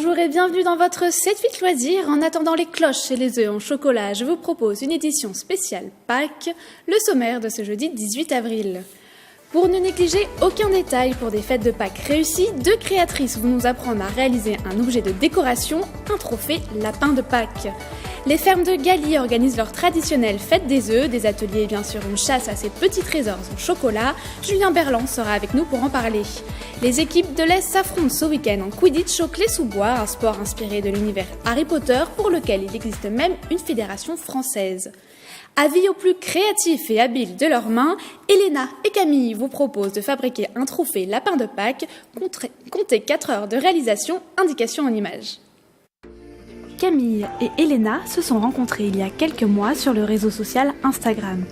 Bonjour et bienvenue dans votre 7-8 loisirs. En attendant les cloches et les œufs en chocolat, je vous propose une édition spéciale Pâques, le sommaire de ce jeudi 18 avril. Pour ne négliger aucun détail pour des fêtes de Pâques réussies, deux créatrices vont nous apprendre à réaliser un objet de décoration, un trophée lapin de Pâques. Les fermes de Galie organisent leur traditionnelle fête des œufs, des ateliers et bien sûr une chasse à ces petits trésors en chocolat. Julien Berland sera avec nous pour en parler. Les équipes de l'Est s'affrontent ce week-end en Quidditch au Clé-sous-Bois, un sport inspiré de l'univers Harry Potter pour lequel il existe même une fédération française. Avis aux plus créatifs et habiles de leurs mains, Elena et Camille vous proposent de fabriquer un trophée lapin de Pâques, comptez 4 heures de réalisation, indication en images. Camille et Elena se sont rencontrées il y a quelques mois sur le réseau social Instagram.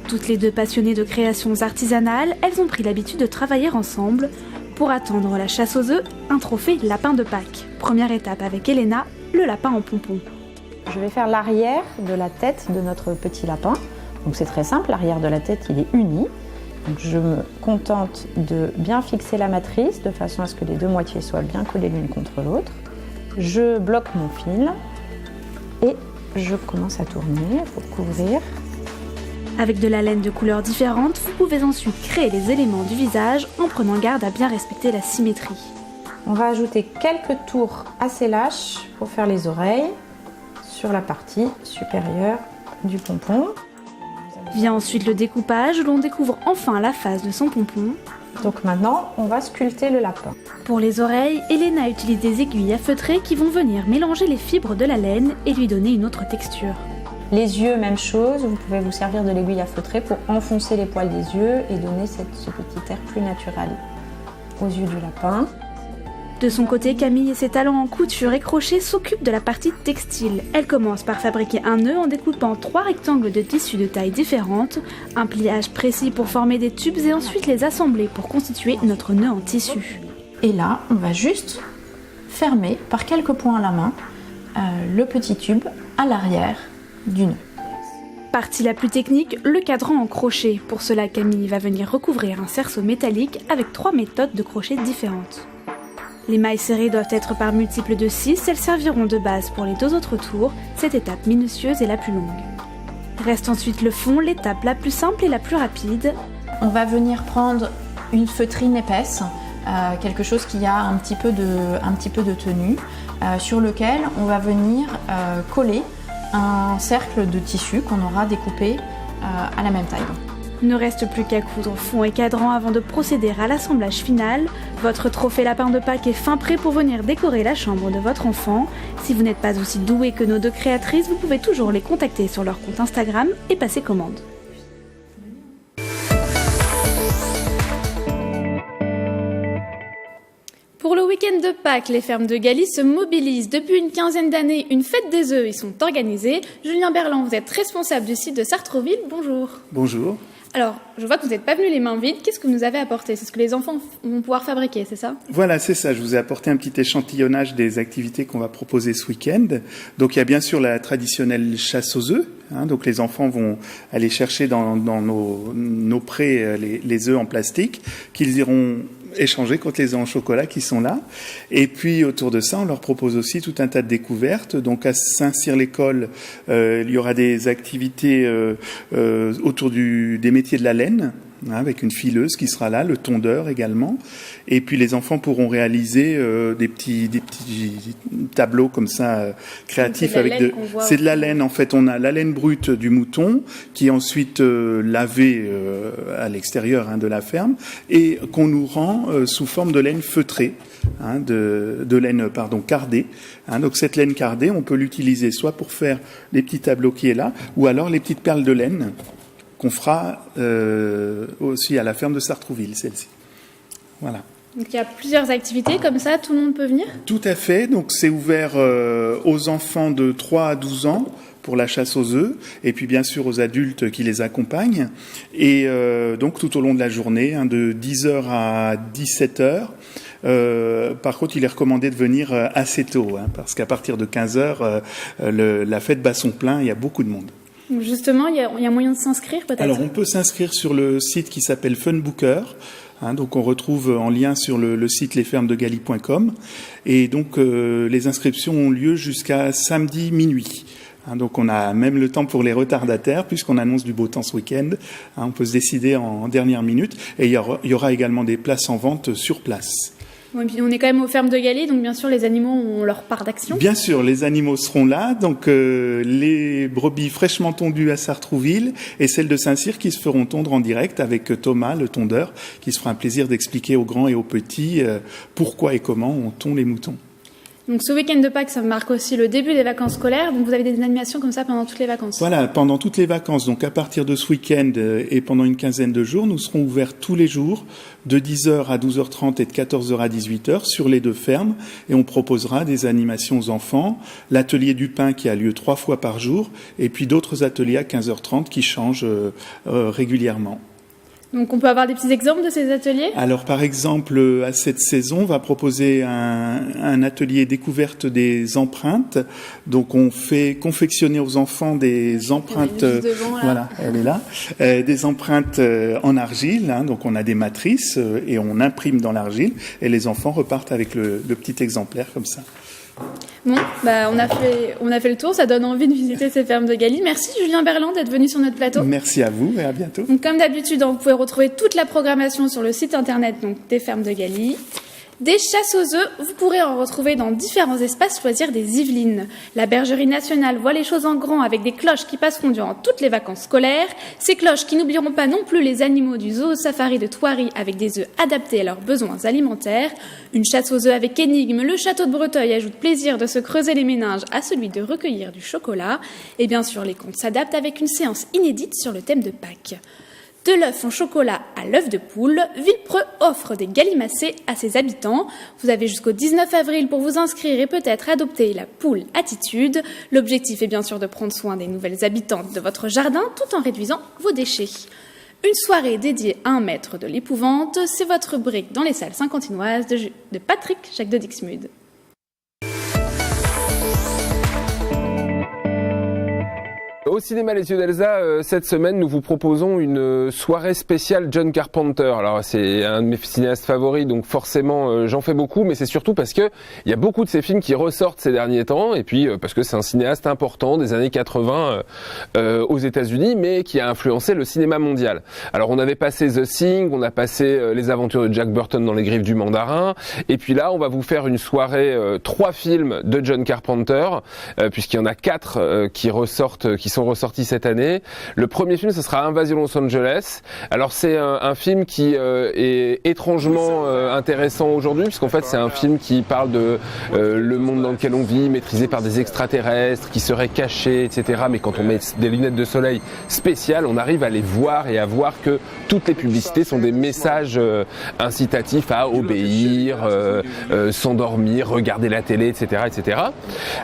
Toutes les deux passionnées de créations artisanales, elles ont pris l'habitude de travailler ensemble pour attendre la chasse aux œufs, un trophée lapin de Pâques. Première étape avec Elena, le lapin en pompon. Je vais faire l'arrière de la tête de notre petit lapin. Donc c'est très simple, l'arrière de la tête il est uni. Donc je me contente de bien fixer la matrice de façon à ce que les deux moitiés soient bien collées l'une contre l'autre. Je bloque mon fil et je commence à tourner pour couvrir. Avec de la laine de couleurs différentes, vous pouvez ensuite créer les éléments du visage en prenant garde à bien respecter la symétrie. On va ajouter quelques tours assez lâches pour faire les oreilles sur la partie supérieure du pompon. Vient ensuite le découpage où l'on découvre enfin la face de son pompon. Donc maintenant, on va sculpter le lapin. Pour les oreilles, Elena utilise des aiguilles à feutrer qui vont venir mélanger les fibres de la laine et lui donner une autre texture. Les yeux, même chose, vous pouvez vous servir de l'aiguille à feutrer pour enfoncer les poils des yeux et donner ce petit air plus naturel aux yeux du lapin. De son côté, Camille et ses talents en couture et crochet s'occupent de la partie textile. Elle commence par fabriquer un nœud en découpant 3 rectangles de tissu de tailles différentes, un pliage précis pour former des tubes et ensuite les assembler pour constituer notre nœud en tissu. Et là, on va juste fermer par quelques points à la main le petit tube à l'arrière du nœud. Partie la plus technique, le cadran en crochet. Pour cela, Camille va venir recouvrir un cerceau métallique avec 3 méthodes de crochet différentes. Les mailles serrées doivent être par multiples de 6, elles serviront de base pour les 2 autres tours, cette étape minutieuse est la plus longue. Reste ensuite le fond, l'étape la plus simple et la plus rapide. On va venir prendre une feutrine épaisse, quelque chose qui a un petit peu de tenue, sur lequel on va venir coller un cercle de tissu qu'on aura découpé à la même taille. Ne reste plus qu'à coudre fond et cadran avant de procéder à l'assemblage final. Votre trophée lapin de Pâques est fin prêt pour venir décorer la chambre de votre enfant. Si vous n'êtes pas aussi doué que nos deux créatrices, vous pouvez toujours les contacter sur leur compte Instagram et passer commande. Pour le week-end de Pâques, les fermes de Galie se mobilisent. Depuis une quinzaine d'années, une fête des œufs y sont organisées. Julien Berland, vous êtes responsable du site de Sartrouville. Bonjour. Bonjour. Alors, je vois que vous n'êtes pas venu les mains vides. Qu'est-ce que vous nous avez apporté ? C'est ce que les enfants vont pouvoir fabriquer, c'est ça ? Voilà, c'est ça. Je vous ai apporté un petit échantillonnage des activités qu'on va proposer ce week-end. Donc, il y a bien sûr la traditionnelle chasse aux œufs. Donc, les enfants vont aller chercher dans nos prés les œufs en plastique qu'ils iront échanger contre les œufs en chocolat qui sont là. Et puis, autour de ça, on leur propose aussi tout un tas de découvertes. Donc, à Saint-Cyr-l'École, il y aura des activités autour des métiers de la laine, avec une fileuse qui sera là, le tondeur également. Et puis, les enfants pourront réaliser des petits tableaux comme ça, créatifs. C'est de la laine, en fait. On a la laine brute du mouton, qui est ensuite lavée à l'extérieur de la ferme, et qu'on nous rend sous forme de laine feutrée, de laine cardée. Donc cette laine cardée, on peut l'utiliser soit pour faire les petits tableaux qui est là, ou alors les petites perles de laine qu'on fera aussi à la ferme de Sartrouville, celle-ci. Voilà. Donc il y a plusieurs activités comme ça, tout le monde peut venir ? Tout à fait. Donc c'est ouvert aux enfants de 3 à 12 ans pour la chasse aux œufs, et puis bien sûr aux adultes qui les accompagnent. Et donc tout au long de la journée, de 10h à 17h. Par contre, il est recommandé de venir assez tôt, parce qu'à partir de 15h, la fête bat son plein, il y a beaucoup de monde. Justement, il y a moyen de s'inscrire peut-être ? Alors, on peut s'inscrire sur le site qui s'appelle Funbooker. Donc on retrouve en lien sur le site lesfermesdegalie.com. Et donc les inscriptions ont lieu jusqu'à samedi minuit. Donc on a même le temps pour les retardataires, puisqu'on annonce du beau temps ce week-end. On peut se décider en dernière minute. Et il y aura également des places en vente sur place. Bon, et puis on est quand même aux fermes de Galie, donc bien sûr les animaux ont leur part d'action. Bien sûr, les animaux seront là, donc les brebis fraîchement tondues à Sartrouville et celles de Saint-Cyr qui se feront tondre en direct avec Thomas, le tondeur, qui se fera un plaisir d'expliquer aux grands et aux petits pourquoi et comment on tond les moutons. Donc ce week-end de Pâques, ça marque aussi le début des vacances scolaires. Donc vous avez des animations comme ça pendant toutes les vacances. Voilà, pendant toutes les vacances. Donc à partir de ce week-end et pendant une quinzaine de jours, nous serons ouverts tous les jours de 10h à 12h30 et de 14h à 18h sur les deux fermes. Et on proposera des animations aux enfants, l'atelier du pain qui a lieu 3 fois par jour et puis d'autres ateliers à 15h30 qui changent régulièrement. Donc on peut avoir des petits exemples de ces ateliers ? Alors par exemple, à cette saison, on va proposer un atelier découverte des empreintes. Donc on fait confectionner aux enfants des empreintes, voilà, elle est là, des empreintes en argile. Donc on a des matrices et on imprime dans l'argile et les enfants repartent avec le petit exemplaire comme ça. Bon, on a fait le tour, ça donne envie de visiter ces fermes de Galie. Merci Julien Berland d'être venu sur notre plateau. Merci à vous et à bientôt. Donc, comme d'habitude, vous pouvez retrouver toute la programmation sur le site internet des fermes de Galie. Des chasses aux œufs, vous pourrez en retrouver dans différents espaces loisirs des Yvelines. La Bergerie nationale voit les choses en grand avec des cloches qui passeront durant toutes les vacances scolaires. Ces cloches qui n'oublieront pas non plus les animaux du zoo safari de Thoiry avec des œufs adaptés à leurs besoins alimentaires. Une chasse aux œufs avec énigme, le château de Breteuil ajoute plaisir de se creuser les méninges à celui de recueillir du chocolat. Et bien sûr, les contes s'adaptent avec une séance inédite sur le thème de Pâques. De l'œuf en chocolat à l'œuf de poule, Villepreux offre des galimacées à ses habitants. Vous avez jusqu'au 19 avril pour vous inscrire et peut-être adopter la poule attitude. L'objectif est bien sûr de prendre soin des nouvelles habitantes de votre jardin tout en réduisant vos déchets. Une soirée dédiée à un maître de l'épouvante, c'est votre brique dans les salles saint-quentinoises de Patrick Jacques de Dixmude. Au cinéma Les Yeux d'Elsa, cette semaine, nous vous proposons une soirée spéciale John Carpenter. Alors, c'est un de mes cinéastes favoris, donc forcément, j'en fais beaucoup, mais c'est surtout parce que il y a beaucoup de ces films qui ressortent ces derniers temps, et puis parce que c'est un cinéaste important des années 80 aux États-Unis, mais qui a influencé le cinéma mondial. Alors, on avait passé The Thing, on a passé Les Aventures de Jack Burton dans les griffes du mandarin, et puis là, on va vous faire une soirée 3 films de John Carpenter, puisqu'il y en a 4 qui sont ressortis cette année. Le premier film, ce sera Invasion Los Angeles. Alors c'est un film qui est étrangement intéressant aujourd'hui, puisqu'en fait c'est un film qui parle de le monde dans lequel on vit, maîtrisé par des extraterrestres, qui seraient cachés, etc. Mais quand on met des lunettes de soleil spéciales, on arrive à les voir et à voir que toutes les publicités sont des messages incitatifs à obéir, s'endormir, regarder la télé, etc., etc.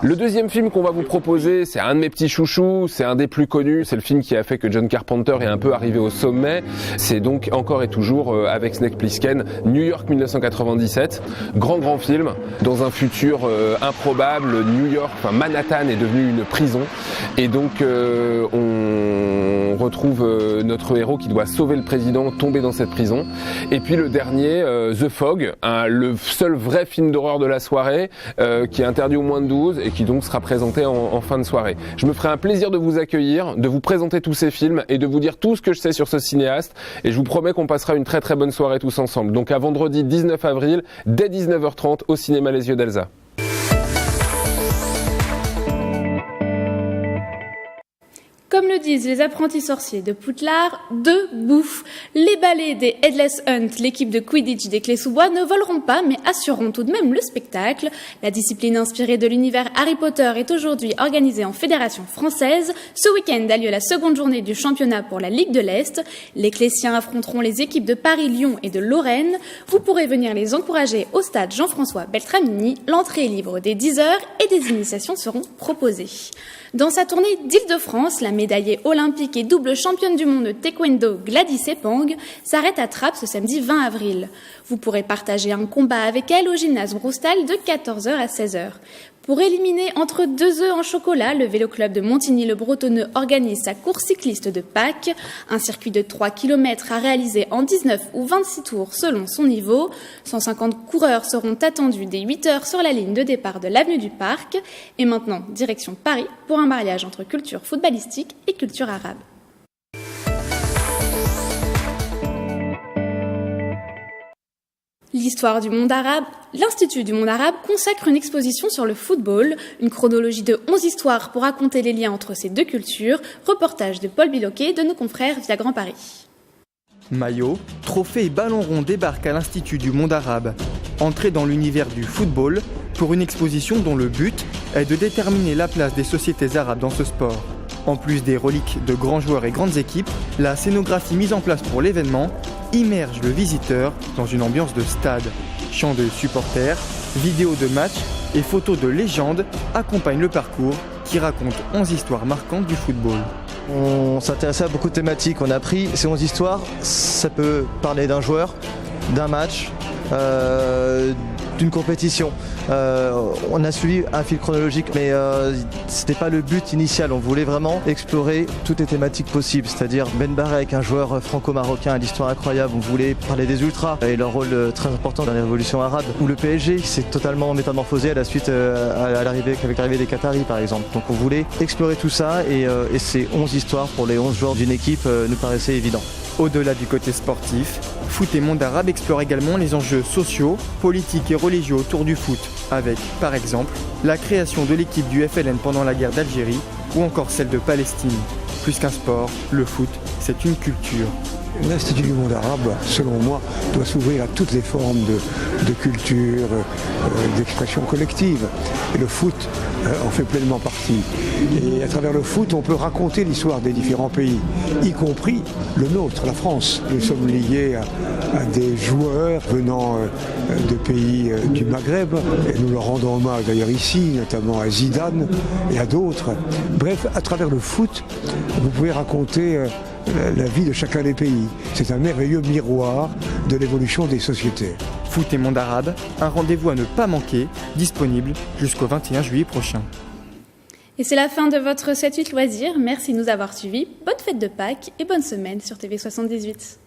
Le deuxième film qu'on va vous proposer, c'est un de mes petits chouchous, c'est un des plus connus, c'est le film qui a fait que John Carpenter est un peu arrivé au sommet. C'est donc encore et toujours avec Snake Plissken, New York 1997. Grand film, dans un futur improbable, New York, Manhattan est devenu une prison. Et donc on retrouve notre héros qui doit sauver le président, tomber dans cette prison. Et puis le dernier, The Fog, le seul vrai film d'horreur de la soirée, qui est interdit aux moins de 12 et qui donc sera présenté en fin de soirée. Je me ferai un plaisir de vous accueillir, de vous présenter tous ces films et de vous dire tout ce que je sais sur ce cinéaste, et je vous promets qu'on passera une très très bonne soirée tous ensemble. Donc à vendredi 19 avril, dès 19h30 au cinéma Les Yeux d'Elsa. Comme le disent les apprentis sorciers de Poudlard, debout. Les balais des Headless Hunt, l'équipe de Quidditch des Clés-sous-Bois, ne voleront pas, mais assureront tout de même le spectacle. La discipline inspirée de l'univers Harry Potter est aujourd'hui organisée en fédération française. Ce week-end a lieu la seconde journée du championnat pour la Ligue de l'Est. Les Clésiens affronteront les équipes de Paris, Lyon et de Lorraine. Vous pourrez venir les encourager au stade Jean-François Beltramini. L'entrée est libre dès 10h et des initiations seront proposées. Dans sa tournée d'Île-de-France, la médaillée olympique et double championne du monde de taekwondo Gladys Epang s'arrête à Trappes ce samedi 20 avril. Vous pourrez partager un combat avec elle au gymnase Broustal de 14h à 16h. Pour éliminer entre 2 œufs en chocolat, le Vélo Club de Montigny-le-Bretonneux organise sa course cycliste de Pâques, un circuit de 3 km à réaliser en 19 ou 26 tours selon son niveau. 150 coureurs seront attendus dès 8 heures sur la ligne de départ de l'avenue du Parc. Et maintenant, direction Paris pour un mariage entre culture footballistique et culture arabe. L'histoire du monde arabe, l'Institut du monde arabe consacre une exposition sur le football, une chronologie de 11 histoires pour raconter les liens entre ces deux cultures, reportage de Paul Biloquet de nos confrères via Grand Paris. Maillots, trophées et ballons ronds débarquent à l'Institut du monde arabe. Entrée dans l'univers du football pour une exposition dont le but est de déterminer la place des sociétés arabes dans ce sport. En plus des reliques de grands joueurs et grandes équipes, la scénographie mise en place pour l'événement immerge le visiteur dans une ambiance de stade. Chants de supporters, vidéos de matchs et photos de légendes accompagnent le parcours qui raconte 11 histoires marquantes du football. On s'intéressait à beaucoup de thématiques, on a pris ces 11 histoires, ça peut parler d'un joueur, d'un match, d'une compétition. On a suivi un fil chronologique, mais ce n'était pas le but initial. On voulait vraiment explorer toutes les thématiques possibles, c'est-à-dire Ben Barré avec un joueur franco-marocain, l'histoire incroyable. On voulait parler des ultras et leur rôle très important dans la révolution arabe. Ou le PSG qui s'est totalement métamorphosé à la suite avec l'arrivée des Qataris par exemple. Donc on voulait explorer tout ça et ces 11 histoires pour les 11 joueurs d'une équipe nous paraissaient évidents. Au-delà du côté sportif, Foot et Monde Arabe explore également les enjeux sociaux, politiques et religieux autour du foot, avec, par exemple, la création de l'équipe du FLN pendant la guerre d'Algérie ou encore celle de Palestine. Plus qu'un sport, le foot, c'est une culture. L'Institut du monde arabe, selon moi, doit s'ouvrir à toutes les formes de culture, d'expression collective. Et le foot en fait pleinement partie. Et à travers le foot, on peut raconter l'histoire des différents pays, y compris le nôtre, la France. Nous sommes liés à des joueurs venant de pays du Maghreb, et nous leur rendons hommage d'ailleurs ici, notamment à Zidane et à d'autres. Bref, à travers le foot, vous pouvez raconter la vie de chacun des pays. C'est un merveilleux miroir de l'évolution des sociétés. Foot et Monde Arabe, un rendez-vous à ne pas manquer, disponible jusqu'au 21 juillet prochain. Et c'est la fin de votre 7-8 loisirs. Merci de nous avoir suivis. Bonne fête de Pâques et bonne semaine sur TV78.